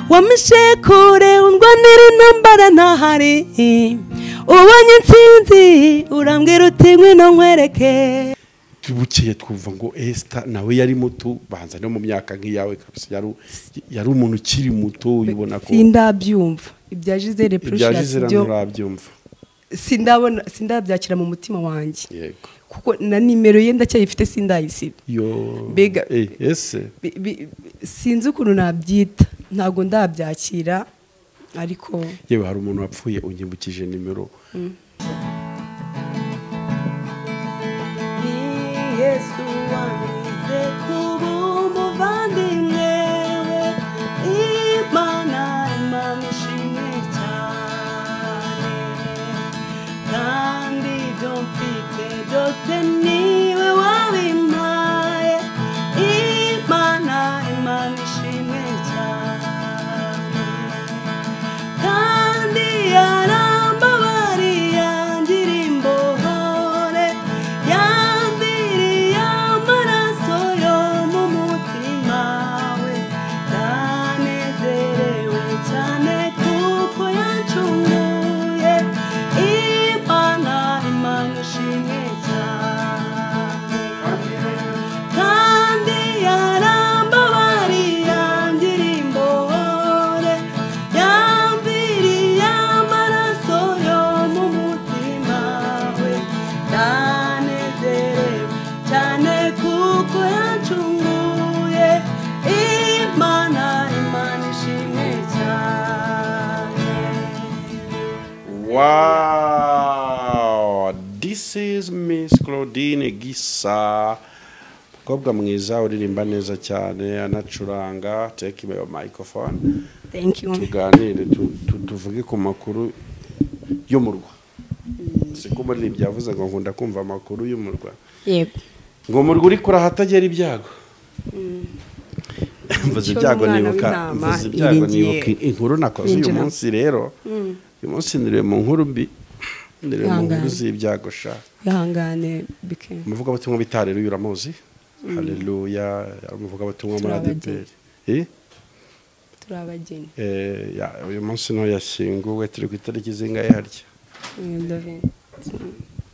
wamishe kure undwanira intambara ntahari ubonye intsinzi urambwira uti ngwino nkwereke. Bukeye twumva ngo Esther nawe yari muto banza no mu myaka nk'iyawe kabisa yari umuntu ukiri muto ubona ko sindabyumva ibya Gisele Precious byo nurabyumva sindabyakira mu mutima wanjye yego kuko na nimero ye ndacyayifite sindayisiba mbega ese sinzi ukuntu nabyita ntago ndabyakira ariko yewe hari umuntu wapfuye unyimbukije nimero Yesu wangize kuba umuvandimwe Imana ishimwe cyane kandi ibyo mfite byose niwe wabimpaye Imana ishimwe cyane kandi yarambabariye angira imbohore yambiriye amaraso yo mu mutima we ndanezerewe cyane kuko yancunguye Imana ishimwe cyane kandi yarambabariye angira imbohore yambiriye amaraso yo mu mutima we ndanezerewe cyane kuko yancunguye Imana ishimwe cyane. Wow, this is Miss Claudine Gisa, mukobwa mwiza uririmba neza cyane anacuranga. Take your microphone. Thank you. Tuganire tuvuge ku makuru y'umurwa. Siko muri byavuze ngo nkunda kumva amakuru y'umurwa. Yego. Ngo umurwa uri kuri ahatagera ibyago. Mvuze ibyago nibuka inkuru nakoze uyu munsi rero. Uyu munsi ndire mu nkuru mbi. Ndire mu nkuru z'ibyago sha. Yahangane bike. Muvuga batumwe bitare rero uramuzi. Haleluya. Muvuga batumwe muri ADPR. Turabageni. Uyu munsi no yashinguwe turi ku itariki zingahe harya.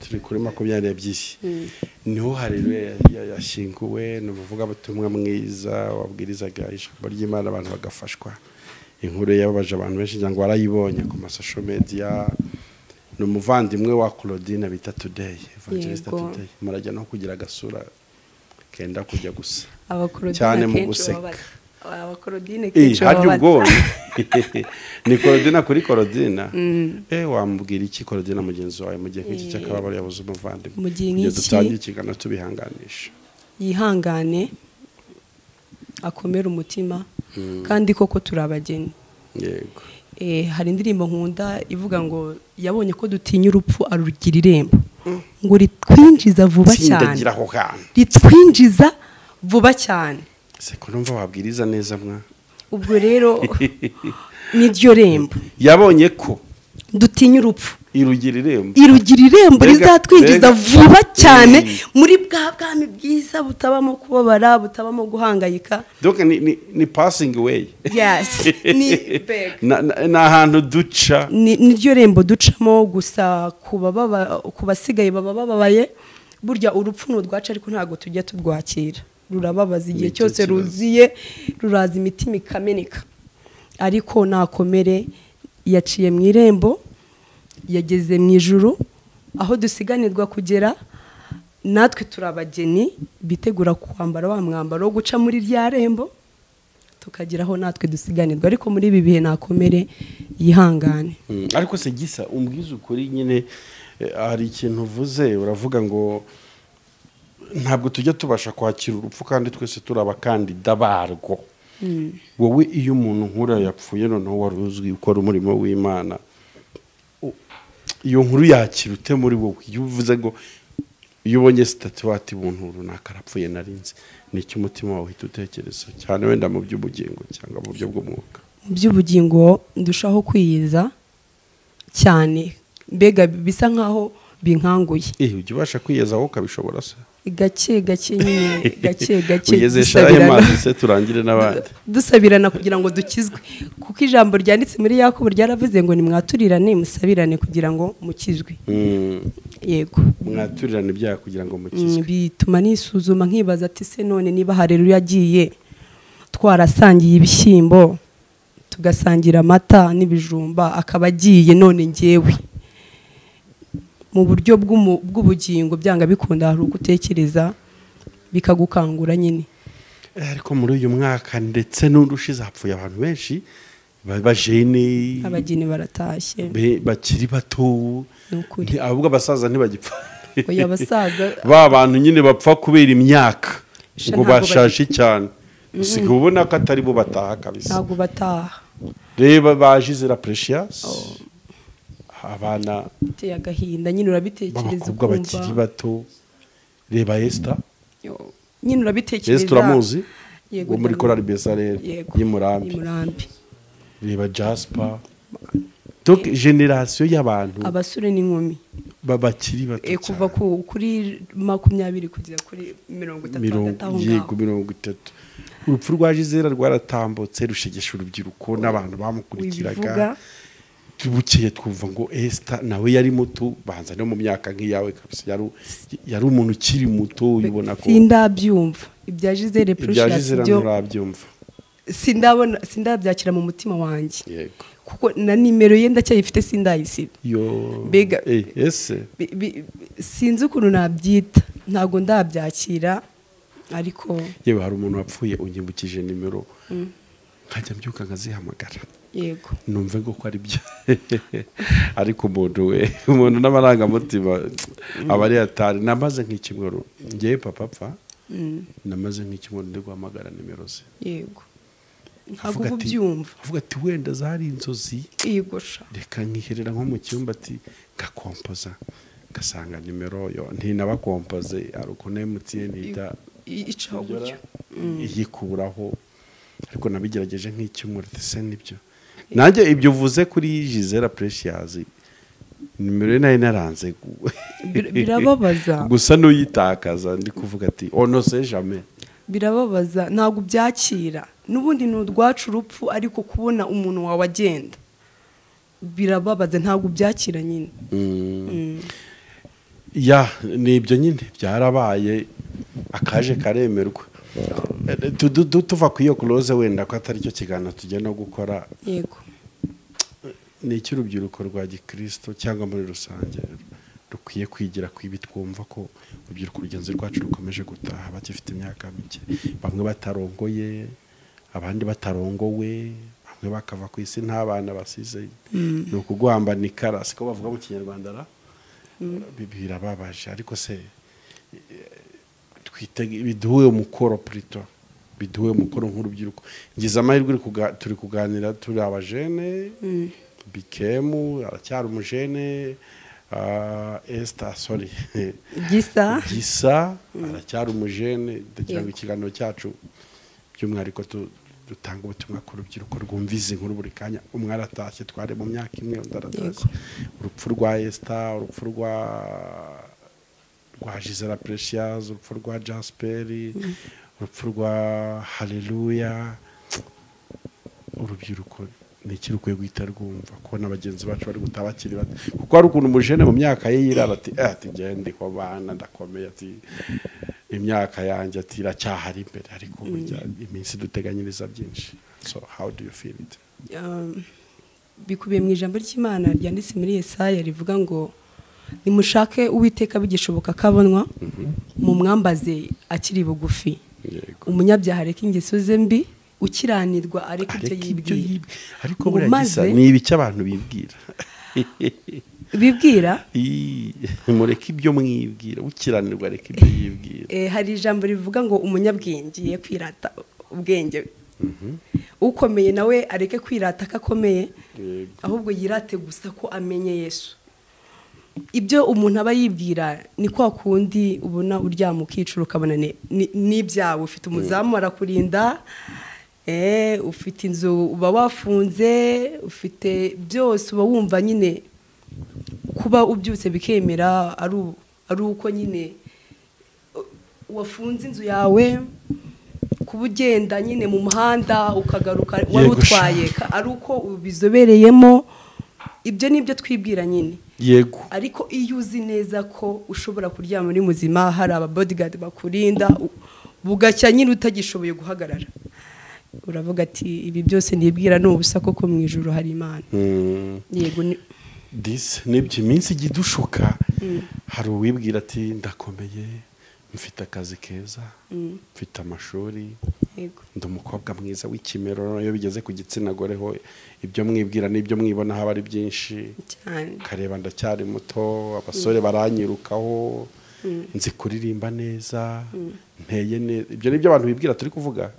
Turi kuri 22. Niho Haleluya yashinguwe no muvuga batumwe mwiza wabwirizaga ijambo ry'Imana abantu bagafashwa. Inkuru yababaje abantu benshi cyangwa warayibonye ku social media. No muvandimwe wa Claudine bita Today, Evangelist Today. Marajya no kugira gasura kenda kujya gusa. Cyane mu guseka. Abakorodine kenshi babaza. Ni Claudine kuri Claudine. Wambwira iki Claudine mugenzi wawe mu gihe nk'iki cyakababari yabuze umuvandimwe. Mu gihe nk'iki dutangiye kigana tubihanganisha. Yihangane akomera umutima kandi koko turabageni. Yego. Hari indirimbo nkunda ivuga ngo yabonye ko dutinya urupfu arugira irembo ngo ritwinjiza vuba cyane ritwinjiza vuba cyane se ko numva wabwiriza neza mwa ubwo rero niryo rembo yabonye ko dutinya urupfu irugira irembo rizatwinjiza vuba cyane muri bwami bwiza butabamo kubabara butabamo guhangayika. Donc ni passing away. Yes. Ni beg. Na hantu duca. Niryo rembo ducamo gusa kubasigaye bababaye burya urupfu n'udwaca ariko ntago tujya tudwakira. Rurababaza igihe cyose ruziye ruraza imitima ikameneka. Ariko nakomere yaciye mu irembo yageze mu ijuru aho dusiganirwa kugera natwe turabageni bitegura kwambara wa mwambaro wo guca muri rya rembo tukageraho natwe dusiganirwa ariko muri ibi bihe nakomere yihangane. Ariko se Gisa umbwiza ukuri nyine hari ikintu uvuze uravuga ngo ntabwo tujya tubasha kwakira urupfu kandi twese turabakandida barwo. Wowe iyo umuntu nkura yapfuye noneho wari uzwi ukora umurimo w'Imana iyo nkuru yakira ute muri wowe iyo uvuze ngo iyo ubonye statuette buntu runaka arapfuye narinzi n'icyo umutima wawe uhita utekereza cyane wenda mu by'ubugingo cyangwa mu byo bw'umwuka? Mu by'ubugingo ndushaho kwiyiza cyane mbega bisa nkaho binkanguye. Ujye ubasha kwiyeza aho ukabishobora se? gake gake nyine gake ugeze shaye mazi se turangire n'abandi dusabirana kugira ngo dukizwe kuko ijambo ryanditse muri Yakobo ryaravuze ngo nimwaturirane musabirane kugira ngo mukizwe. Yego, mwaturirane ibyaha kugira ngo mukizwe. bituma nisuzuma nkibaza ati se none niba Haleluya yagiye twarasangiye ibishyimbo tugasangira amata n'ibijumba akaba agiye none ngewe mu buryo bw'ubugingo byanga bikunda hari ugutekereza bikagukangura nyine. Ariko muri uyu mwaka ndetse n'undushize hapfuye abantu benshi bajene, abageni baratashye bakiri bato, ahubwo abasaza ntibagipfa. Oya abasaza ba bantu nyine bapfa kubera imyaka ngo bashaje cyane, usiga ubona ko atari bo bataha kabisa. ntabwo bataha. Reba bajize la Precious, abana biteye agahinda nyine urabitekereza ukumva bakiri bato. Reba Esther nyine urabitekereza. Esther uramuzi? Yego, wo muri Korali Besarel y'Imurambi. Reba Jasper. Donc generation y'abantu abasore n'inkumi babakiri bato kuva kuri 20 kugera kuri 30. Yego 30. Urupfu rwa Gisela rwaratambutse rushegesha urubyiruko n'abantu bamukurikiraga. Bukeye twumva ngo Esther nawe yari muto, banza no mu myaka nk'iyawe kabisa, yari umuntu ukiri muto ubona ko sindabyumva ibya Gisela Precious byo nurabyumva. Sindabyakira mu mutima wanjye. Yego, kuko na nimero ye ndacyayifite sindayisiba. Mbega ese sinzi ukuntu nabyita, ntago ndabyakira. Ariko yewe hari umuntu wapfuye unyimbukije nimero nkajya mbyuka nkazihamagara. Yego, numve ngo ko ari byo. Ariko umuntu n'amarangamutima aba ari atari. Namaze nk'ikimwero ngiye papa apfa, namaze nk'ikimwero ndi guhamagara nimero ze. Yego, ntabwo ubyumva. Avuga ati wenda zari inzozi. Yego sha, reka nkiherera nko mu cyumba ati ngakompoza gasanga nimero yo ntinabakompoze aruko MTN ita icaho gutyo yikuraho. Ariko nabigerageje nk'icyumweru se nibyo. Nanjye ibyo uvuze kuri Gisela Precious nimero nayo naranze birababaza. Gusa n'uyitakaza ndi kuvuga ati ono se jamais. Birababaza, ntabwo byakira. N'ubundi n'udwacu urupfu, ariko kubona umuntu wawe agenda birababaza, ntabwo byakira nyine. Ya nibyo nyine byarabaye, akaje karemerwa. Tuva ku iyo close wenda ko atari cyo kiganiro tujya no gukora. Yego, ni cy'urubyiruko rwa Gikristo cyangwa muri rusange dukwiye kwigira kwibi, twumva ko urubyiruko rugenzi rwacu rukomeje gutaha bakifite imyaka mike, bamwe batarongoye, abandi batarongowe, bamwe bakava ku isi nta bana basize. Ni ukugwambana ikara siko bavuga mu Kinyarwanda ra. Birababaje, ariko se biduwe umukoro plutôt, biduwe umukoro nk'urubyiruko. Ngize amahirwe turi kuganira turi abajene. Bikemu aracyari umujene. Esther sorry Gisa aracyari umujene. Ndagira ngo ikiganiro cyacu by'umwariko dutanga ubutumwa ku rubyiruko rwumvize inkuru buri kanya. Umwari atashye tware mu myaka imwe ndaratashye. Urupfu rwa Esther, urupfu rwa Gisela Precious, urupfu rwa Jasper, urupfu rwa Haleluya. Urubyiruko ni iki rukwiye guhita rwumva kubona abagenzi bacu bari gutaha bakiri bato, kuko hari ukuntu umujene mu myaka ye yirara ati gende ko bana ndakomeye, ati imyaka yanjye ati iracyahari imbere, ariko burya iminsi duteganyiriza byinshi. So how do you feel it? Bikubiye mu ijambo ry'Imana ryanditse muri Yesaya rivuga ngo nimushake Uwiteka bigishoboka kabonwa, mu mwambaze akiri bugufi. Umunyabyaha areka ingeso ze mbi, ukiranirwa areka ibyo yibwira. Ariko buragisa ni ibiki abantu bibwira mureke ibyo mwibwira, ukiranirwa areka ibyo yibwira. Hari ijambo rivuga ngo umunyabwenge ye kwirata ubwenge, ukomeye nawe areke kwirata akakomeye, ahubwo yirate gusa ko amenye Yesu. Ibyo umuntu aba yibwira ni kwa kundi ubona uryama ukicura ukabona n'ibyawe ufite umuzamu arakurinda, ufite inzu uba wafunze, ufite byose uba wumva nyine kuba ubyutse bikemera ari uko nyine wafunze inzu yawe kuba ugenda nyine mu muhanda ukagaruka wari utwaye ari uko ubizobereyemo, ibyo nibyo twibwira nyine. Yego. Ariko iyo uzi neza ko ushobora kuryama muri muzima, hari aba bodyguard bakurinda, bugacya nyine utagishoboye guhagarara, uravuga ati ibi byose nibwira ni ubusa, koko mu ijuru hari Imana. Yego. Nibyo iminsi igidushuka, hari uwibwira ati ndakomeye, mfite akazi keza, mfite amashuri, ndi umukobwa mwiza w'ikimero. Iyo bigeze ku gitsina gore ho ibyo mwibwira n'ibyo mwibona haba ari byinshi kareba, ndacyari muto, abasore baranyirukaho, nzi kuririmba neza, nteye neza. Ibyo nibyo abantu bibwira turi kuvuga.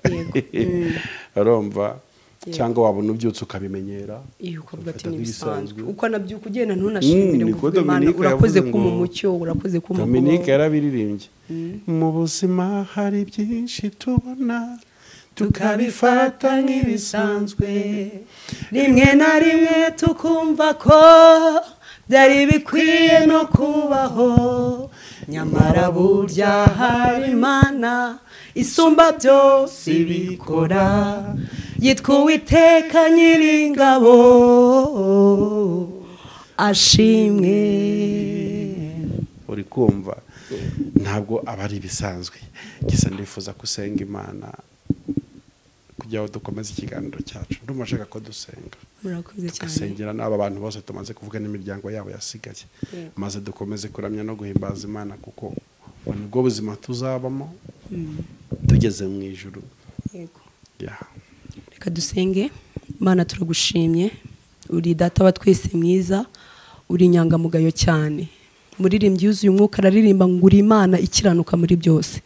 Urumva? Cyangwa wabona ubyutse ukabimenyera, ukavuga ati nibisanzwe, uko nabyuka ugenda ntunashimire ngo Imana urakoze ku mu mucyo, urakoze ku mu Dominique yarabiririmbye. Mu buzima hari byinshi tubona tukabifata nk'ibisanzwe, rimwe na rimwe tukumva ko byari bikwiye no kubaho, nyamara burya hari Imana isumba byose ibikora, yitwa Uwiteka Nyiringabo ashimwe. Uri kumva? Ntabwo aba ari ibisanzwe. Gisa ndifuza gusenga Imana kugira ngo dukomeze ikiganiro cyacu. Ndumashaka ko dusenga. Murakoze cyane. Dusengera n'aba bantu bose tumaze kuvuga n'imiryango yabo yasigaye, maze dukomeze kuramya no guhimbaza Imana, kuko nibwo buzima tuzabamo tugeze mu ijuru. Yego. Reka dusenge. Imana turagushimye, uri data wa twese mwiza, uri inyangamugayo cyane. Muririmbyi yuzuye umwuka araririmba ngo uri Imana ikiranuka muri byose.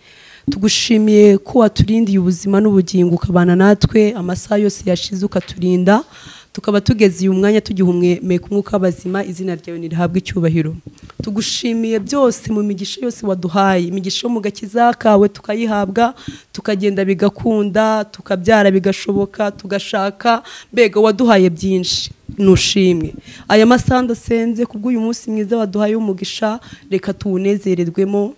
Tugushimiye ko waturindiye ubuzima n'ubugingo, ukabana natwe amasaha yose yashize ukaturinda, tukaba tugeze uyu mwanya tugihumeka umwuka w'abazima. Izina ryawe nirihabwe icyubahiro. Tugushimiye byose mu migisha yose waduhaye, imigisha yo mu gakiza kawe tukayihabwa, tukagenda bigakunda, tukabyara bigashoboka, tugashaka, mbega waduhaye byinshi. Nushimwe aya masaha ndasenze kubw'uyu munsi mwiza waduhaye umugisha, reka tuwunezererwemo,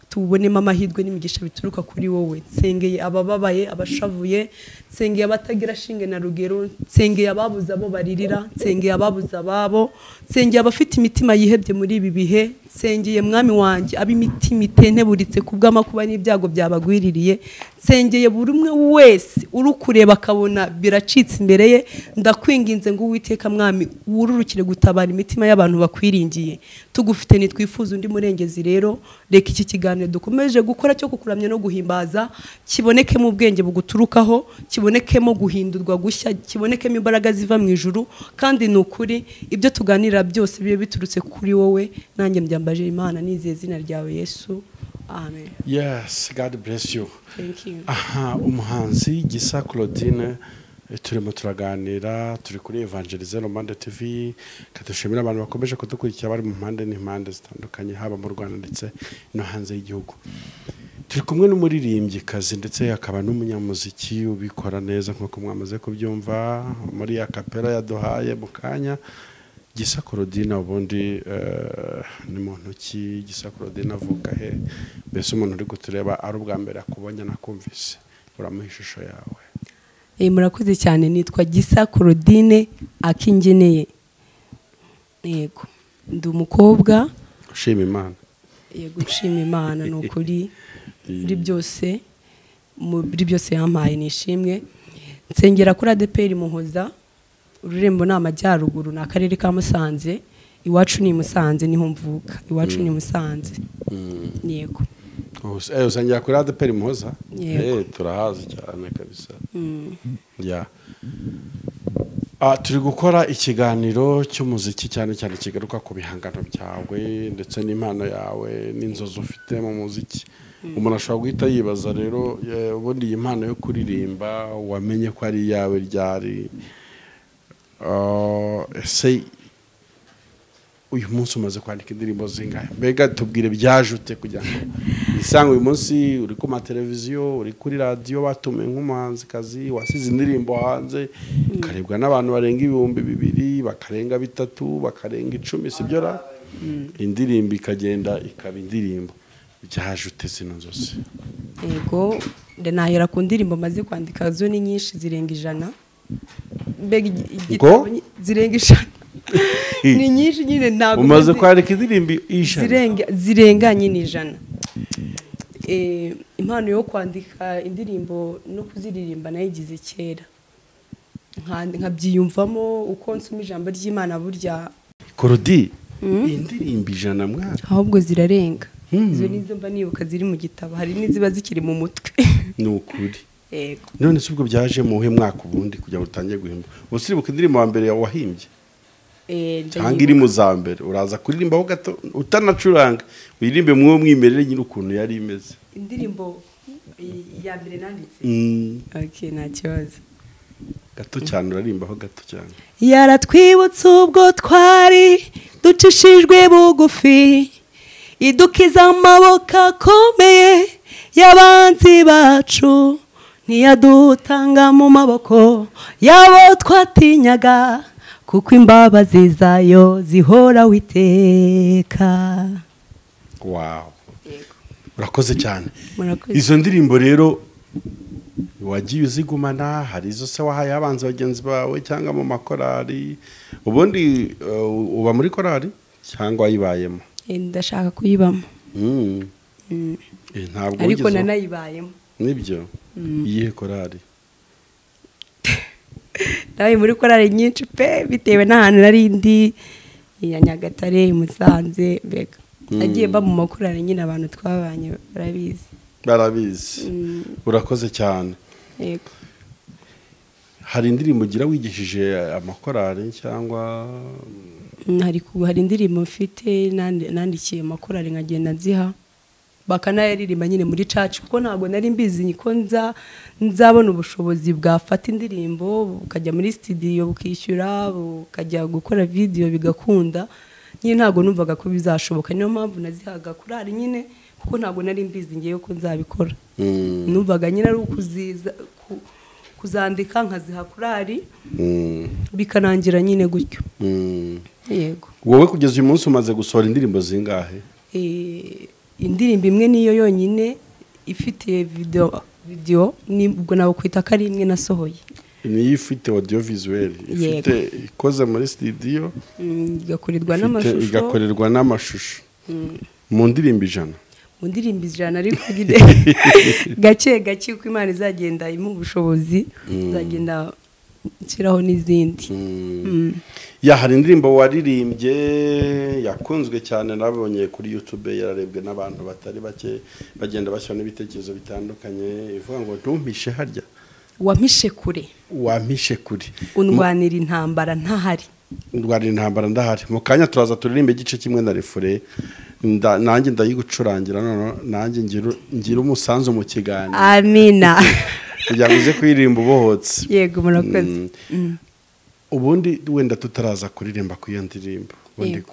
tubonemo amahirwe n'imigisha bituruka kuri wowe. Nsengeye abababaye, abashavuye, nsengeye abatagira shinge na rugero, nsengeye ababuze abo baririra, nsengeye ababuze ababo, nsengeye abafite imitima yihebye muri ibi bihe, nsengeye mwami wanjye ab'imitima itenteburitse kubw'amakuba n'ibyago byabagwiririye, nsengeye buri umwe wese uri kureba akabona biracitse imbere ye. Ndakwinginze ngo Uwiteka mwami wururukire gutabara imitima y'abantu bakwiringiye. Tugufite nitwifuza undi murengezi. Rero reka iki kiganiro dukomeje gukora cyo kukuramya no guhimbaza kibonekemo ubwenge buguturukaho, kibonekemo guhindurwa gushya, kibonekemo imbaraga ziva mu ijuru, kandi nukuri ibyo tuganira byose bibe biturutse kuri wowe. Nanjye mbyambaje Imana nizeye izina ryawe Yesu, amen. Yes, God bless you. Thank you. Umuhanzi Gisa Claudine turimo turaganira, turi kuri Evangelize Romande TV. Kadushimira abantu bakomeje kudukurikira bari mu mpande n'impande zitandukanye, haba mu Rwanda ndetse no hanze y'igihugu. Turi kumwe n'umuririmbyi kazi ndetse akaba n'umunyamuziki ubikora neza nk'uko mwamaze kubyumva muri ya kapera yaduhaye mu kanya. Gisa Claudine ubundi ni muntu ki? Gisa Claudine avuka he? Mbese umuntu uri gutureba ari ubwa mbere akubonye nakumvise, uramuha ishusho yawe? Murakoze cyane. Nitwa Gisa Claudine Akingeneye. Yego, ndi umukobwa ushima Imana. Yego, nshima Imana nukuri muri byose, muri byose yampaye nishimwe. Nsengera kuri ADPR Muhoza, ururembo ni amajyaruguru, ni akarere ka Musanze. Iwacu ni Musanze, niho mvuka. Iwacu ni Musanze. Yego. Usengera kuri ADPR Muhoza? Turahazi cyane kabisa. Turi gukora ikiganiro cy'umuziki cyane cyane kigaruka ku bihangano byawe ndetse n'impano yawe n'inzozi ufite mu muziki. Umuntu ashobora guhita yibaza rero, ubundi iyi mpano yo kuririmba wamenye ko ari iyawe ryari? Ese uyu munsi umaze kwandika indirimbo zingahe? Mbega tubwire byajute kugira ngo isanga uyu munsi uri ku mateleviziyo, uri kuri radio, batume nk'umuhanzikazi wasize indirimbo hanze karebwa n'abantu barenga 2,000, bakarenga 3, bakarenga 10, sibyo ra? Indirimbo ikagenda ikaba indirimbo. byaje ute zino nzozi? yego nahera ku ndirimbo maze kwandika zo ni nyinshi zirenga 100 mbega igitabo zirenga 100 ni nyinshi nyine ntabwo umaze kwandika indirimbo 100 zirenga nyine 100. Impano yo kwandika indirimbo no kuziririmba nayigize kera nkabyiyumvamo uko nsoma ijambo ry'Imana burya Korodi indirimbo 100 mwana ahubwo zirarenga izo nizo mba nibuka ziri mu gitabo hari n'iziba zikiri mu mutwe ni ukuri. yego none se ubwo byaje mu he mwaka ubundi kugira ngo utangiye guhimba usiribuka indirimbo wa mbere wahimbye cyangwa iri mu za mbere uraza kuririmbaho gato utanacuranga uririmbe mwo mwimerere nyine ukuntu yari imeze indirimbo ya mbere nanditse okay nta kibazo gato cyane urarimbaho gato cyane yaratwibutse ubwo twari ducishijwe bugufi idukiza amaboko akomeye y'abanzi bacu ntiyadutanga mu maboko yabo twatinyaga kuko imbabazi zayo zihora witeka. wow urakoze cyane. Murakoze. Izo ndirimbo rero wagiye uzigumana hari izo se wahaye abanzi bagenzi bawe cyangwa mu makorari ubundi uba muri korari cyangwa wayibayemo? Ndashaka kuyibamo. Ntabwo ariko nanayibayemo. Nibyo iyihe korari? Nawe muri korari nyinshi pe bitewe n'ahantu nari ndi ya Nyagatare Musanze mbega agiye ba mu makorari nyine abantu twabanye barabizi. Urakoze cyane. Yego. Hari indirimbo ugira wigishije amakorari cyangwa hari indirimbo mfite nandikiye amakorari nkagenda nziha bakanayaririmba nyine muri church kuko ntago nari mbizi niko nzabona ubushobozi bwafata indirimbo ukajya muri studio bukishyura ukajya gukora video bigakunda nyine ntago numvaga ko bizashoboka niyo mpamvu nazihaga korari nyine kuko ntago nari mbizi ngiye ko nzabikora. Numvaga nyine ari ukuziza kuzandika nkaziha korari bikanangira nyine gutyo. Yego. Wowe kugeza uyu munsi umaze gusohora indirimbo zingahe? Indirimbo imwe niyo yonyine ifite video nibwo nawe kwita ko ari imwe nasohoye. Ni ifite audio visuel ifite ikoze muri studio igakorerwa n'amashusho. Mu ndirimbo 100. Mu ndirimbo 100 ariko gake uko Imana izagenda imu ubushobozi izagenda nshyiraho n'izindi. Ya hari indirimbo waririmbye yakunzwe cyane nabonye kuri YouTube yararebwe n'abantu batari bake bagenda bashyira n'ibitekerezo bitandukanye ivuga ngo ntumpishe harya wampishe kure undwanira intambara ntahari ndahari mu kanya turaza turirimbe igice kimwe na refure nanjye ndayigucurangira none nanjye ngira umusanzu mu kiganiro. Amina. kugira ngo uze kuririmba ubohotse. Yego murakoze. Ubundi wenda tutaraza kuririmba ku iyo ndirimbo ubundi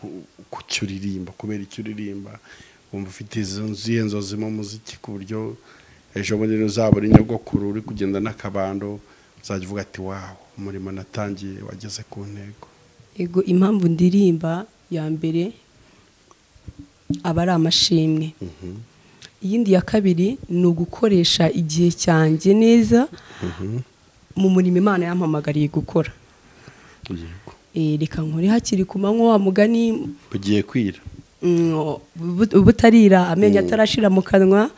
kucyuririmba kubera icyuririmba wumva ufite izo nzozi mu muziki ku buryo ejo bundi uzabura inyogokuru uri kugenda n'akabando uzajya uvuga ati wow umurimo natangiye wageze ku ntego. Yego impamvu ndirimba ya mbere aba ari amashimwe. Iyindi ya kabiri ni ugukoresha igihe cyanjye neza mu murimo Imana yampamagariye gukora. Reka nkore hakiri ku manywa wa mugani bugiye kwira butarira amenyo atarashira mu kanwa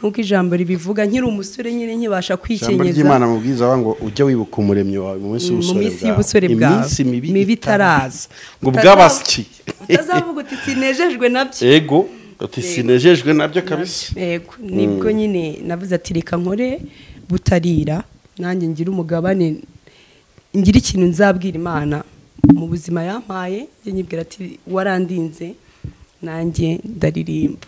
nkuko ijambo ribivuga nkiri umusore nyine nkibasha kwikenyeza. Ijambo ry'Imana mubwiza ngo ujye wibuka umuremyi wawe mu minsi y'ubusore bwawe iminsi mibi itaraza ngo bwabasiki utazavuga uti sinejejwe nabyo. Yego uti sinejejwe nabyo kabisa. Yego nibwo nyine navuze ati reka nkore butarira nanjye ngira umugabane ngira ikintu nzabwira Imana mu buzima yampaye nyibwira ati warandinze nanjye ndaririmba.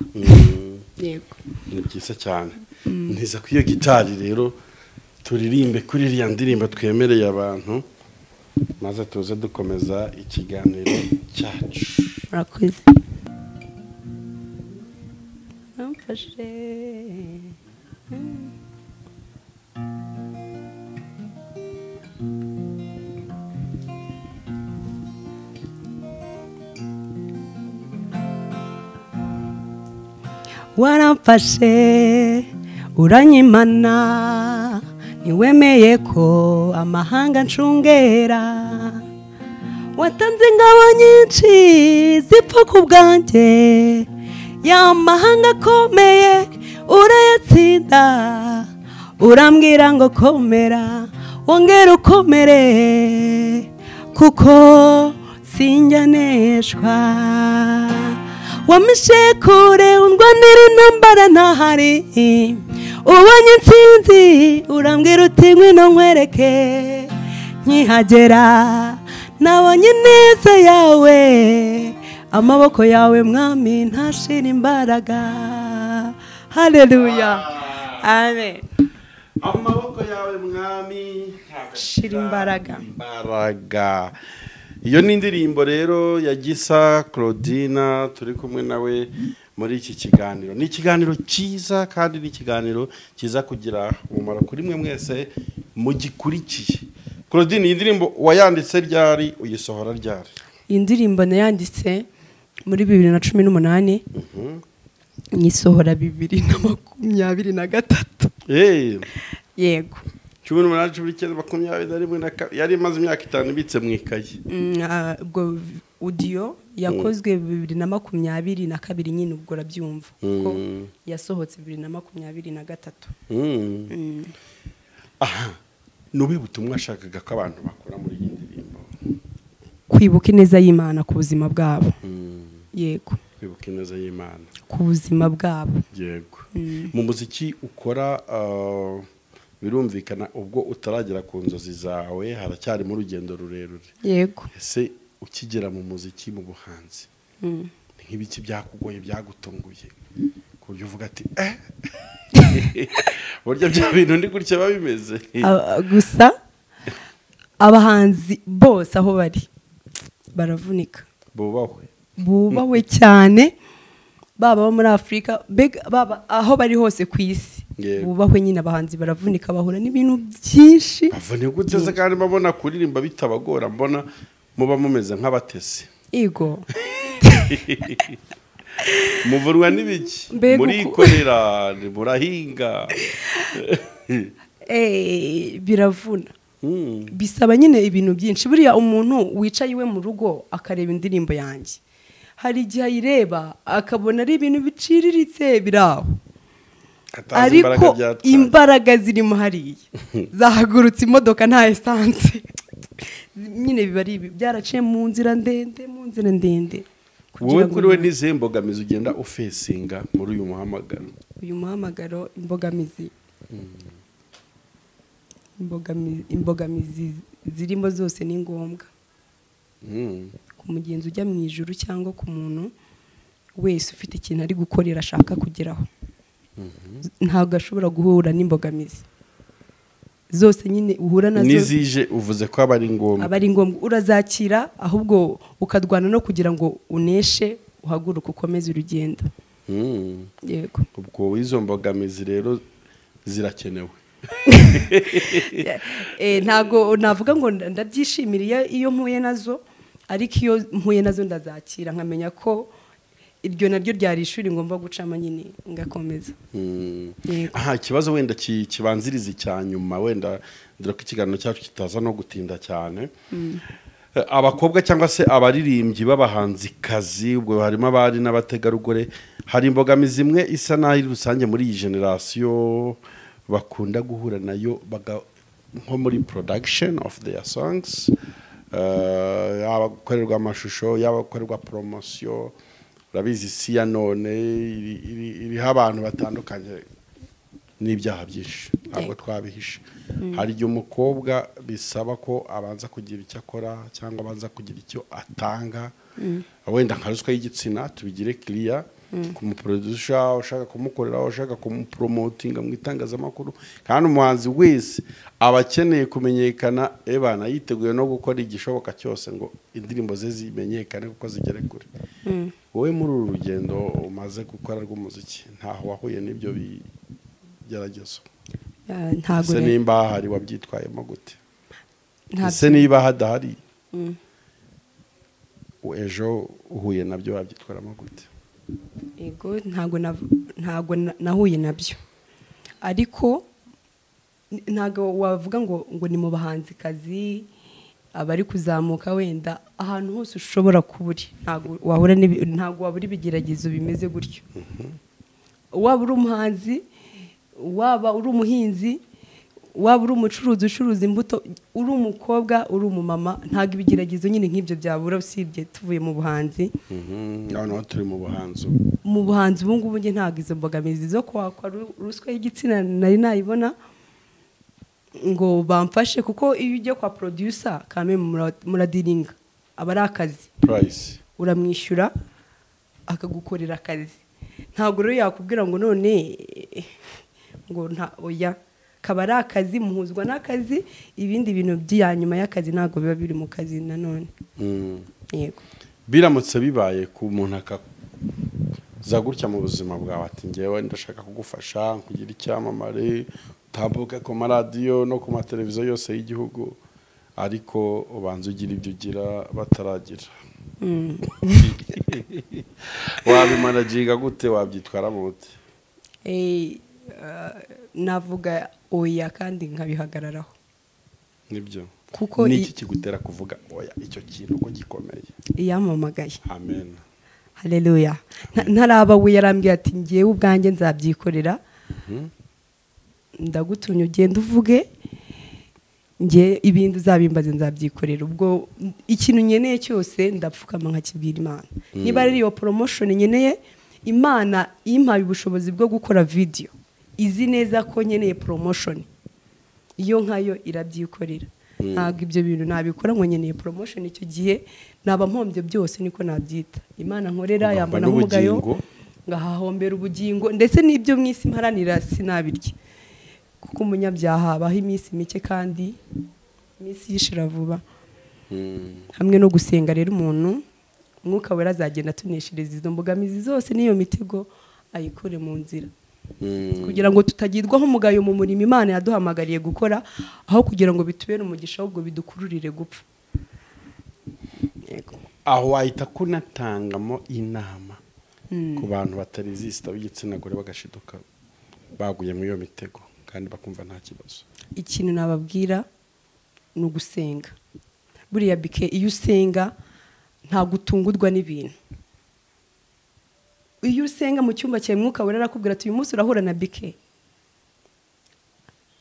Yego ni byiza cyane. Ntiza ku iyo gitari rero turirimbe kuri iriya ndirimbo twemereye abantu maze tuze dukomeza ikiganiro cyacu. Murakoze. Namfashe waramfashe uranyimana ntiwemeye ko amahanga ncungera watanze ingabo nyinshi zipfa ku bwanjye ya mahanga akomeye urayatsinda urambwira ngo komera wongere ukomere kuko sinjya neshwa wamishe kure undwanira intambara ntahari ubonye intsinzi urambwira uti ngwino nkwereke nkihagera nabonye ineza yawe amaboko yawe mwami ntashira imbaraga haleluya amen amaboko yawe mwami ntashira imbaraga. Iyo ni indirimbo rero ya Gisa Claudina turi kumwe nawe muri iki kiganiro. Ni ikiganiro cyiza kandi ni ikiganiro cyiza kugira umumaro kuri mwe mwese mugikurikiye. Claudine, iyi ndirimbo wayanditse ryari uyisohora ryari? Indirimbo nayanditse muri 2018 nyisohora 2023. Yego 2018 yari imaze imyaka 5 ibitse mu ikayi. Ubwo audio yakozwe 2022 nyine ubwo rabyumva ko yasohotse 2023. Aha, nubi butumwa ashakaga ko abantu bakora muri iyi ndirimbo. Kwibuka ineza y'Imana ku buzima bwabo. Yego. Kwibuka ineza y'Imana ku buzima bwabo. Yego. Mu muziki ukora birumvikana ubwo utaragera ku nzozi zawe haracyari mu rugendo rurerure. Yego. Ese ukigera mu muziki mu buhanzi nk'ibiki byakugoye byagutunguye ku buryo uvuga ati burya bya bintu ndi gutya babimeze? Gusa abahanzi bose aho bari baravunika, bubahwe cyane, baba bo muri Afrika baba aho bari hose ku isi. Bubahwe nyine abahanzi baravunika bahura n'ibintu byinshi. Bavune guteze kandi babona kuririmba bitabagora, mbona muba mumeze nk'abatesi. Yego. Muvurwa n'ibiki muri korera murahinga? Biravuna. Bisaba nyine ibintu byinshi. Buriya umuntu wicaye iwe mu rugo akareba indirimbo yanjye, hari igihe ayireba akabona ari ibintu biciriritse biraho, ariko imbaraga zirimo hariya zahagurutse imodoka nta essence nyine biba ari byaraciye mu nzira ndende. Wowe kuri we n'izihe mbogamizi ugenda ufesinga muri uyu muhamagaro? Uyu muhamagaro imbogamizi zirimo zose ni ngombwa. Ku mugenzi ujya mu ijuru cyangwa ku muntu wese ufite ikintu ari gukorera ashaka kugeraho, ntabwo ashobora guhura n'imbogamizi zose. Nyine uhura nazo nizije uvuze ko aba ari ngombwa, urazakira ahubwo ukadwana no kugira ngo uneshe uhaguruke ukomeze urugendo. Yego. Ubwo izo mbogamizi rero zirakenewe. Ntago navuga ngo ndabyishimiriye iyo mpuye nazo, ariko iyo mpuye nazo ndazakira nkamenya ko iryo naryo ryari ishuri ngomba gucamo nyine ngakomeza. Aha, ikibazo wenda kibanziriza cyanyuma, wenda ndira ko ikiganiro cyacu kitaza no gutinda cyane. Abakobwa cyangwa se abaririmbyi b'abahanzikazi, ubwo harimo abari n'abategarugori, hari imbogamizi imwe isa naho rusange muri iyi generation bakunda guhura nayo nko muri production of their songs, yaba gukorerwa amashusho, yaba gukorerwa promotion. Urabizi si ya none iriho abantu batandukanye n'ibyaha byinshi, ntabwo twabihisha. Hari igihe umukobwa bisaba ko abanza kugira icyo akora cyangwa abanza kugira icyo atanga, wenda nka ruswa y'igitsina tubigire clear, kumuproducer ushaka kumukorera, ushaka kumupromotinga mu itangazamakuru. Kandi umuhanzi wese aba akeneye kumenyekana, ebana yiteguye no gukora igishoboka cyose ngo indirimbo ze zimenyekane kuko zigere kure. Wowe muri uru rugendo umaze gukora rw'umuziki, ntaho wahuye n'ibyo bigeragezo? Ntago. Se nimba hari wabyitwayemo gute? Se niba hadahari ejo uhuye nabyo wabyitwaramo gute? yego ntago nahuye nabyo, ariko ntago wavuga ngo ni mu bahanzikazi abari kuzamuka, wenda ahantu hose ushobora kuburi ntago wabura ibigeragezo bimeze gutyo. Waba uri umuhanzi, waba uri umuhinzi, waba uri umucuruzi ucuruza imbuto, uri umukobwa, uri umumama, ntago ibigeragezo nyine nk'ibyo byabura, usibye tuvuye mu buhanzi. Abantu turi mu buhanzi, mu buhanzi ubu ngubu njye ntago izo mbogamizi zo kwakwa ruswa y'igitsina nari nayibona ngo bamfashe, kuko iyo ujya kwa producer kame muradiringa aba ari akazi, price uramwishyura akagukorera akazi. Ntabwo rero yakubwira ngo none ngo nta oya, kaba ari akazi, muhuzwa n'akazi, ibindi bintu by'iyanyuma y'akazi ntabwo biba biri mu kazi nanone. Yego, biramutse bibaye ku muntu akaza gutya mu buzima bwawe ati ngewe ndashaka kugufasha kugira icyamamare, utambuke ku maradiyo no ku mateleviziyo yose y'igihugu, ariko ubanza ugira ibyo ugira bataragira, wabimanaginga gute, wabyitwaramo gute? navuga oya kandi nkabihagararaho. Nibyo, kuko niki kigutera kuvuga oya icyo kintu ko gikomeye? Iyamamagaye. Amen, haleluya. Ntaraba we yarambwiye ati ngiye ubwanjye nzabyikorera, ndagutumye ugenda uvuge, ngiye ibindi uzabimbaze nzabyikorera. Ubwo ikintu nyeneye cyose ndapfukama nkakibwira Imana. Niba ari iyo promotion nyeneye, Imana impaye ubushobozi bwo gukora video, izi neza ko nyeneye promotion, iyo nkayo irabyikorera. Ntabwo ibyo bintu nabikora ngo nyeneye promotion, icyo gihe naba mpombye byose, niko nabyita. Imana nkorera yambona nk'umugayo, ngahahombera ubugingo, ndetse n'ibyo mwisi mparanira sinabirye, kuko umunyabyaha abaho iminsi mike kandi iminsi yishira vuba. Hamwe no gusenga rero umuntu Mwuka Wera azagenda tuneshereza izo mbogamizi zose n'iyo mitego ayikore mu nzira, kugira ngo tutagirwaho umugayo mu murimo Imana yaduhamagariye gukora, aho kugira ngo bitubere umugisha ahubwo bidukururire gupfa. Yego, aho wahita kunatangamo inama ku bantu batarizista b'igitsina gore bagashiduka baguye muri iyo mitego kandi bakumva nta kibazo. Ikintu nababwira ni ugusenga. Buriya bike iyo usenga nta gutungurwa n'ibintu. Iyo usenga mu cyumba cyawe Mwuka Wera arakubwira ati uyu munsi urahura na bike,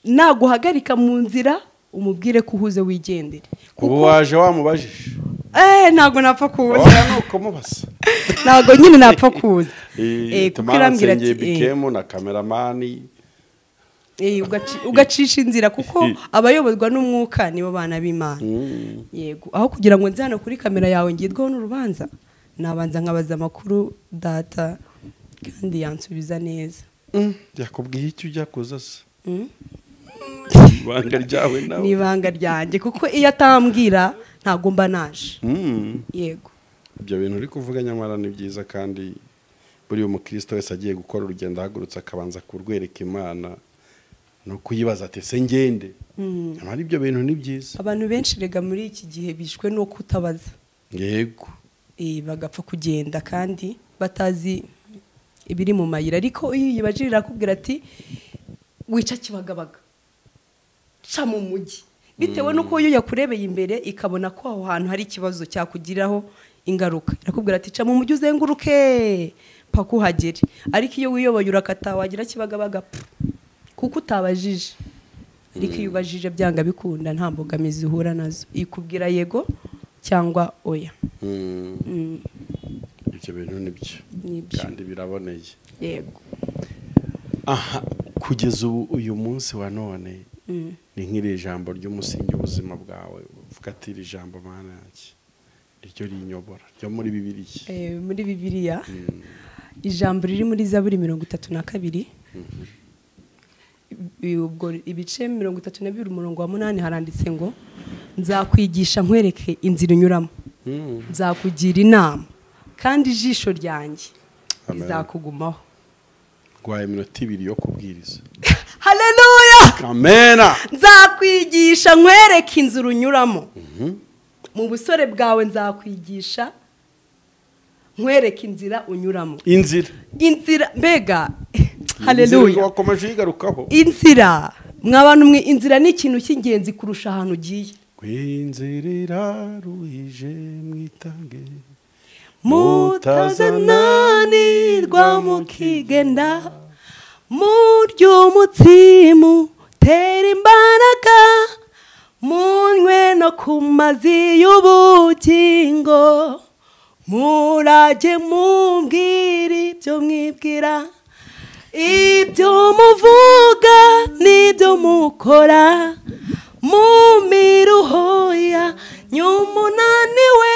naguhagarika mu nzira umubwire ko uhuze wigendere. Kuko waje wamubajije ntago napfa kuza nuko mubasa, ntago nyine napfa kuza. Kuko irambwira ati bikemo na kameramani, ugacisha inzira, kuko abayoborwa n'umwuka nibo bana b'Imana. Yego, aho kugira ngo nze hano kuri kamera yawe ngirwaho n'urubanza, nabanza nkabaza amakuru data kandi yansubiza neza. Yakubwiye icyo ujya kuza se? Ibanga ryawe nawe? Ni ibanga ryanjye, kuko iyo atambwira ntago mba naje. Yego, ibyo bintu uri kuvuga nyamara ni byiza, kandi buri umukristo wese agiye gukora urugendo ahagurutse akabanza kurwereka Imana no kuyibaza ati se ngende. Nyamara ibyo bintu ni byiza. Abantu benshi rega muri iki gihe bishwe no kutabaza. Yego, bagapfa kugenda kandi batazi ibiri mu mayira. Ariko iyo yibajirira akubwira ati wica Kibagabaga, ca mu mujyi, bitewe nuko iyo yakurebeye imbere ikabona ko aho hantu hari ikibazo cyakugiraho ingaruka, irakubwira ati ca mu mujyi uzenguruke paka uhagere. Ariko iyo wiyoboye urakata wagira Kibagabaga kuko utabajije. Ariko iyo ubajije byanga bikunda nta mbogamizi uhura nazo, ikubwira yego cyangwa oya. Ibyo bintu nibyo kandi biraboneye. Yego. Aha, kugeza uyu munsi wa none ni nk'iri jambo ry'umusingi w'ubuzima bwawe, uvuga ati iri jambo Mana yanjye iryo rinyobora ryo muri Bibiliya. Muri Bibiliya ijambo riri muri Zaburi 32, ubwo ibice 32 umurongo wa 8 haranditse ngo nzakwigisha nkwereke inzira unyuramo, nzakugira inama kandi ijisho ryanjye rizakugumaho. Gwaye minota 2 yo kubwiriza. Haleluya, amen. Nzakwigisha nkwereke inzira unyuramo, mu busore bwawe nzakwigisha nkwereke inzira unyuramo. inzira mbega haleluya wakomeje yigarukaho inzira mwabantu mwe inzira ni ikintu cy'ingenzi kurusha ahantu ugiye. kwinzira iraruhije mwitange mutazananirwa mukigenda mury'umutsimu tera imbaraga munywe no ku mazi y'ubugingo murage mumbwira ibyo mwibwira ibyo muvuga n'ibyo mukora mu miruho y'umunaniwe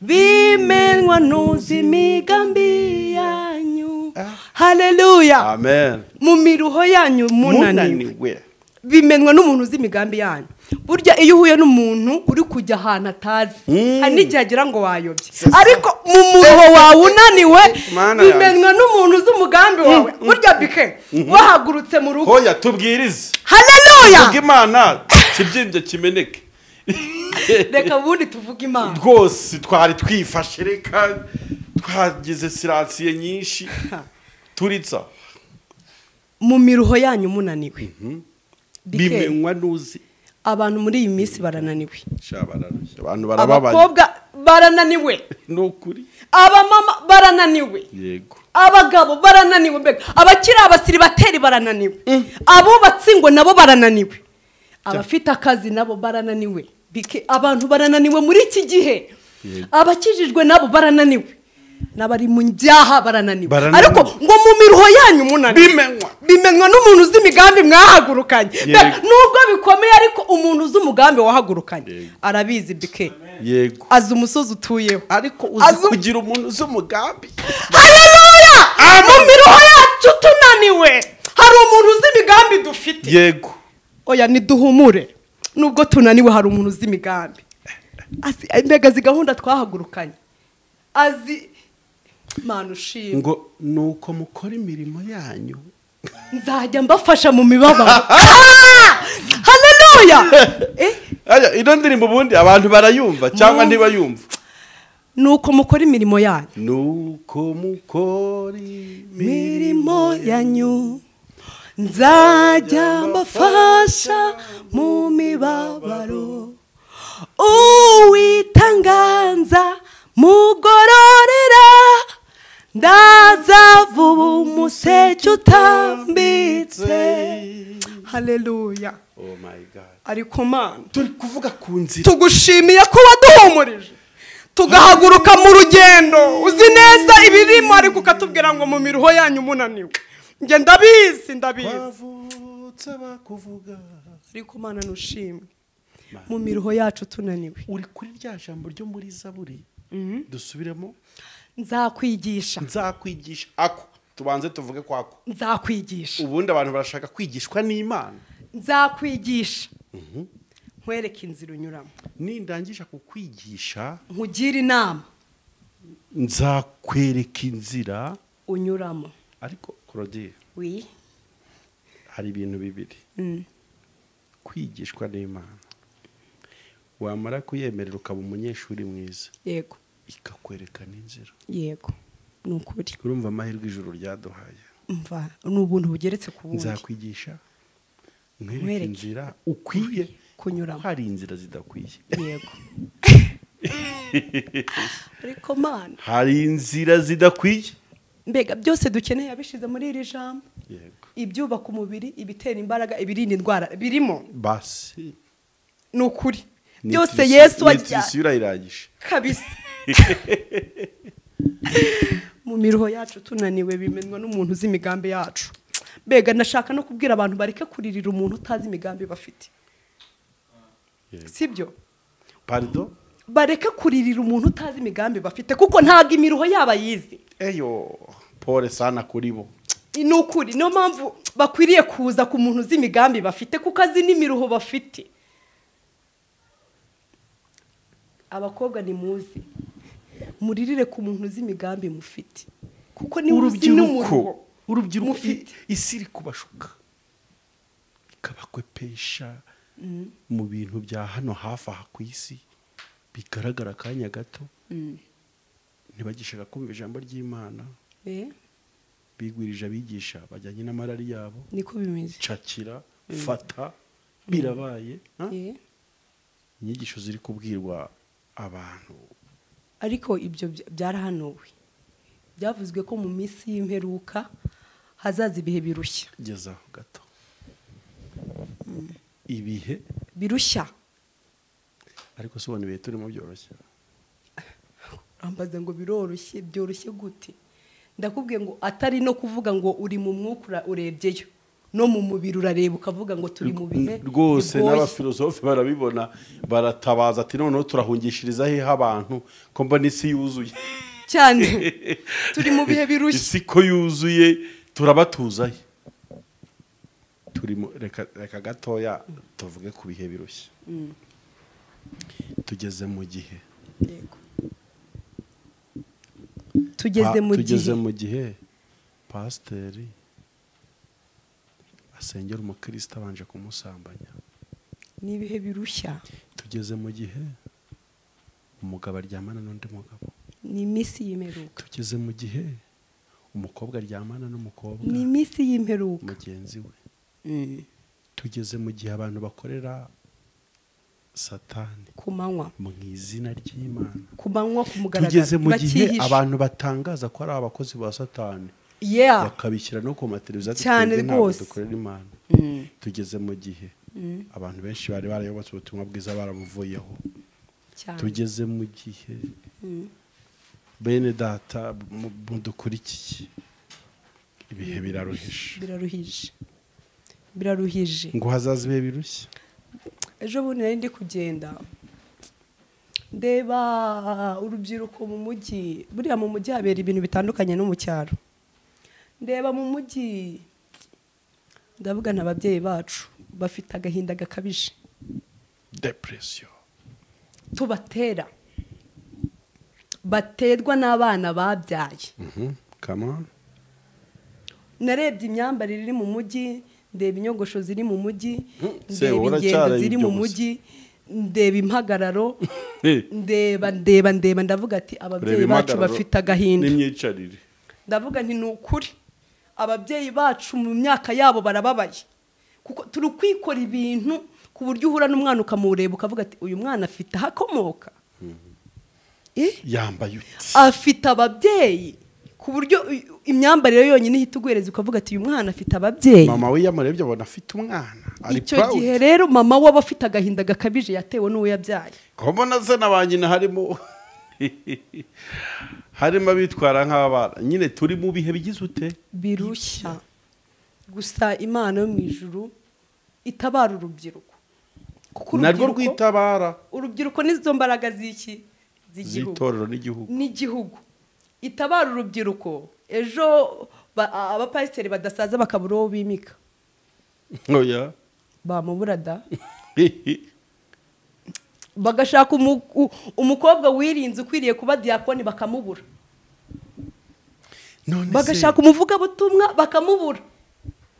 bimenwa nuzi imigambi yanyu. Haleluya, amen. mu miruho yanyu munaniwe bimenwa n'umuntu uzi imigambi yanyu. Burya iyo uhuye n'umuntu uri kujya ahantu atazi hari n'igihe agira ngo wayobye, ariko mu muruho wawe unaniwe bimenwa n'umuntu uzi umugambi wawe. Burya bike wahagurutse mu rugo hoya tubwirize haleluya tuvuge Imana kibyimye kimeneke reka ubundi tuvuge Imana rwose twari twifashe reka twagize siransiye nyinshi turitsa mu miruho yanyu munaniwe bimenywa nuzi. Abantu muri iyi minsi barananiwe, abantu barababaye, abakobwa barananiwe nukuri, abamama barananiwe, yego abagabo barananiwe, mbega abakiri abasiribateri barananiwe, abubatsi ngo nabo barananiwe, abafite akazi nabo barananiwe. Bike abantu barananiwe muri iki gihe, abakijijwe nabo barananiwe, nabari mu njyaha barananiwe, ariko ngo mu miruho yanyu munaniwe bimenwa n'umuntu uzi imigambi mwahagurukanye. Nubwo bikomeye ariko umuntu uzi umugambi wahagurukanye arabizi. Bike yego azi umusozi utuyeho, ariko uzi kugira umuntu uzi umugambi. Haleluya, mu miruho yacu tunaniwe hari umuntu uzi imigambi dufite. Yego oya niduhumure, nubwo tunaniwe hari umuntu uzi imigambi, azi mbega zi gahunda twahagurukanye, azi Mana ushimwe ngo nuko mukora imirimo yanyu nzajya mbafasha mu mibabaro. Haleluya. Aya ino ndirimbo ubundi abantu barayumva cyangwa ntibayumva. Nuko mukora imirimo yanyu, nuko mukora imirimo yanyu nzajya mbafasha mu mibabaro. Uwitanganza mugororera ndazavuba umuseke utambitse. Haleluya. Oh my God. Ariko Mana turi kuvuga ku nzira, tugushimiye ko waduhumurije tugahaguruka mu rugendo uzi neza ibirimo, ariko ukatubwira ngo mu miruho yanyu munaniwe. Nge ndabizi ariko Mana nushimwe mu miruho yacu tunaniwe. Uri kuri rya jambo ryo muri Zaburi dusubiremo, nzakwigisha ako tubanze tuvuge kwako nzakwigisha. Ubundi abantu barashaka kwigishwa n'Imana. Nzakwigisha nkwereke inzira unyuramo, nindangisha kukwigisha nkugira inama, nzakwereka inzira unyuramo. Ariko Claudie, oui, hari ibintu bibiri. Kwigishwa n'Imana, wamara kuyemerera ukaba umunyeshuri mwiza, yego, ikakwereka n'inzira, yego, nukuri. Urumva amahirwe ijuru ryaduhaye, umva n'ubuntu bugeretse ku bundi. Nzakwigisha nkwereke inzira ukwiye kunyuramo, hari inzira zidakwiye. Yego. Ariko Mana hari inzira zidakwiye, mbega byose dukeneye abishize muri iri jambo. Yego. Ibyubaka umubiri, ibitera imbaraga, ibirinda indwara birimo. Basi nukuri byose Yesu wajyana irangije kabisa. Mu miruho yacu tunaniwe bimenwa n'umuntu uzi imigambi yacu. Mbega nashaka no kubwira abantu bareke kuririra umuntu utazi imigambi bafite. Sibyo? Pardon? Bareke kuririra umuntu utazi imigambi bafite kuko ntago imiruho yaba yizi. Eyo pole sana kuri bo. Inukuri no mpamvu bakwiriye kuza ku muntu uzi imigambi bafite kuko azi n'imiruho bafite. Abakobwa ni muzi muririre ku muntu uzi imigambi mufite kuko ni urubyiruko isi iri kubashuka ikabakwepesha mu bintu bya hano hafi aha ku isi bigaragara akanya gato ntibagishaka kumva ijambo ry'Imana eh bigwirije abigisha bajyanye n'amarari yabo niko bimeze cakira fata birabaye eh inyigisho ziri kubwirwa abantu ariko ibyo byarahanuwe byavuzwe ko mu minsi y'imperuka hazaza ibihe birushya gezaho gato ibihe birushya ariko sobona ibihe turimo byoroshye ambaza ngo biroroshye byoroshye gute ndakubwiye ngo atari no kuvuga ngo uri mu mwuka urebyeyo no mu mubiri urareba ukavuga ngo turi mu bihe rwose n'abafilosofe barabibona baratabaza ati noneho turahungishiriza he abantu ko mbona isi yuzuye cyane turi mu bihe birushye isi ko yuzuye turabatuzahe turimo reka gatoya tuvuge ku bihe birushye tugeze mu gihe yego tugeze mu gihe pasiteri asengera umukristo abanje kumusambanya ni ibihe birushya tugeze mu gihe umugabo aryamana n'undi mugabo ni iminsi y'imperuka tugeze mu gihe umukobwa aryamana n'umukobwa ni iminsi y'imperuka mugenzi we tugeze mu gihe abantu bakorera satani ku manywa mu izina ry'Imana ku manywa ku mugaragaro tugeze mu gihe abantu batangaza ko ari abakozi ba satani bakabishyira no ku mateleviziyo cyane rwose dukorera Imana tugeze mu gihe abantu benshi bari barayobotse ubutumwa bwiza baramuvuyeho tugeze mu gihe bene data mudukurikiye ibihe biraruhije ngo hazaza ibihe birushye ejo bundi nari ndi kugenda ndeba urubyiruko mu mujyi buriya mu mujyi habera ibintu bitandukanye no mu cyaro ndeba mu mujyi ndavuga n'ababyeyi bacu bafite agahinda gakabije depression tubatera baterwa n'abana babyaye come on narebye imyambarire iri mu mujyi ndeba inyogosho ziri mu mujyi ndeba ingendo ziri mu mujyi ndeba impagararo ndeba ndavuga ati ababyeyi bacu bafite agahinda n'imyicarire ndavuga nti ni ukuri ababyeyi bacu mu myaka yabo barababaye kuko turi kwikora ibintu ku buryo uhura n'umwana ukamureba ukavuga ati uyu mwana afite ahakomoka yambaye afite ababyeyi ku buryo imyambarire yonyine ihita ugwereza ukavuga ati uyu mwana afite ababyeyi mama we yamurebye abona afite umwana icyo gihe rero mama we aba afite agahinda gakabije yatewe n'uwo yabyaye kubona se na ba nyina harimo abitwara nk'abana nyine turi mu bihe bigize ute birushya gusa Imana yo mu ijuru itabara urubyiruko narwo rwitabara urubyiruko n'izo mbaraga z'itorero n'igihugu itabara urubyiruko ejo abapasiteri badasaza bakabura uwo bimika oya bamubura da bagashaka umukobwa wirinze ukwiriye kuba diyakoni bakamubura bagashaka umuvugabutumwa bakamubura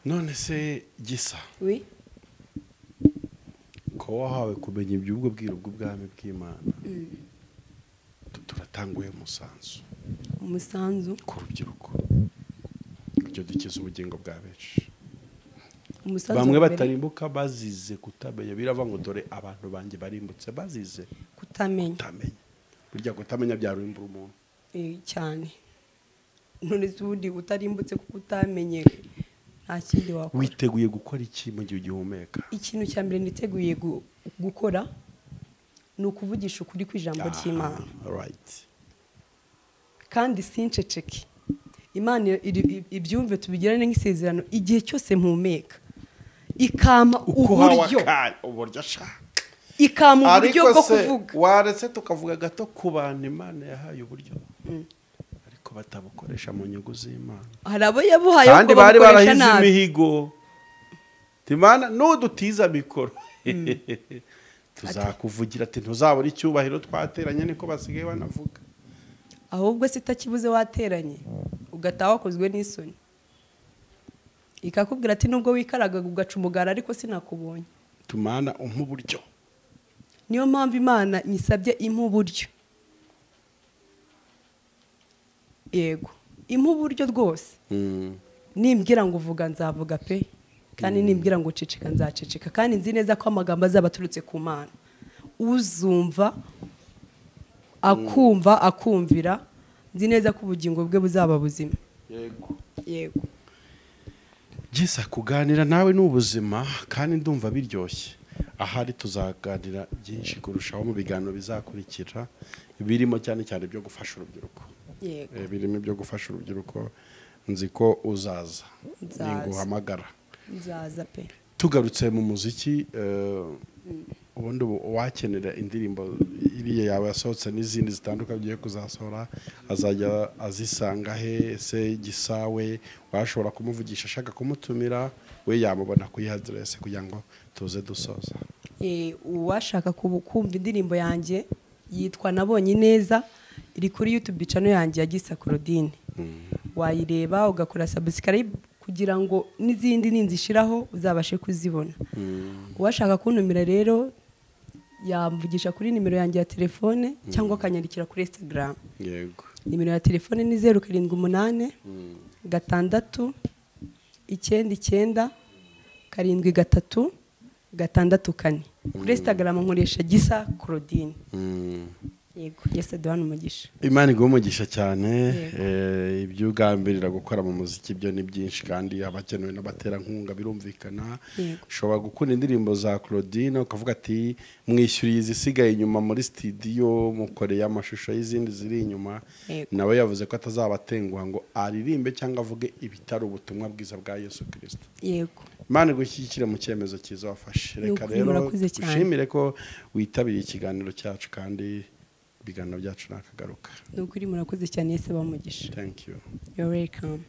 none se gisa ko wahawe kumenya iby'ubwo bwiru bw'ubwami bw'Imana turatanguye umusanzu ku rubyiruko ibyo dukiza ubugingo bwa benshi bamwe batarimbuka bazize kutamenya birava ngo dore abantu banjye barimbutse bazize kutamenya burya kutamenya byarimbura umuntu cyane none ubundi utarimbutse kuko utamenye nta kindi wakora witeguye gukora iki mu gihe ugihumeka ikintu cya mbere niteguye gukora ni ukuvugisha ukuri kw'ijambo ry'Imana kandi sinceceke Imana ibyumve tubigirane nk'isezerano igihe cyose mpumeka ikama uburyo ikama uburyo bwo kuvuga waretse tukavuga gato ku bantu Imana yahaye uburyo ariko batabukoresha mu nyungu z'Imana hari abo yabuhaye kandi bari barahize imihigo Imana n'udutiza mikoro tuzakuvugira ati ntuzabura icyubahiro twateranye niko basigaye banavuga ahubwo sitakibuze wateranye ugataha wakozwe n'isoni ikakubwira ati nubwo wikaraga ugaca umugara ariko sinakubonye tumana uburyo niyo mpamvu Imana nyisabye impa uburyo yego impa uburyo rwose nimbwira ngo uvuga nzavuga pe kandi nimbwira ngo uceceka nzaceceka kandi nzi neza ko amagambo azaba aturutse ku Mana uzumva akumva akumvira nzi neza ko ubugingo bwe buzaba buzima yego Gisa kuganira nawe n'ubuzima kandi ndumva biryoshye ahari tuzaganira byinshi kurushaho mu biganiro bizakurikira birimo cyane cyane byo gufasha urubyiruko birimo ibyo gufasha urubyiruko nzi ko uzaza ninguhamagara nzaza pe tugarutse mu muziki ubundi wakenera indirimbo iriya yawe yasohotse n'izindi zitandukanye ugiye kuzasohora azajya azisanga he ese Gisawe washobora kumuvugisha ashaka kumutumira we yamubona kuri address kugira ngo tuze dusoza uwashaka kumva indirimbo yanjye yitwa Nabonye Neza iri kuri YouTube channel yanjye ya Gisa Claudine wayireba ugakora subscribe kugira ngo n'izindi ninzishiraho uzabashe kuzibona uwashaka kuntumira rero yamvugisha kuri nimero yanjye ya telefone cyangwa akanyandikira kuri Instagram yego nimero ya telefone ni 078 6 99 7 3 kuri Instagram nkoresha Gisa Claudine yego yese duhana umugisha Imana iguhe umugisha cyane ibyo ugambirira gukora mu muziki byo ni byinshi kandi abakenewe n'abaterankunga birumvikana ushobora gukunda indirimbo za Claudine ukavuga ati mwishyuriye izisigaye inyuma muri studio mukoreye amashusho y'izindi ziri inyuma nawe yavuze ko atazabatenguha ngo aririmbe cyangwa avuge ibitari ubutumwa bwiza bwa Yesu Kristo yego Imana igushyigikire mu cyemezo cyiza wafashe reka rero ushimire ko witabiriye ikiganiro cyacu kandi ibiganiro byacu nakagaruka nukuri murakoze cyane yese bamugisha thank you you're welcome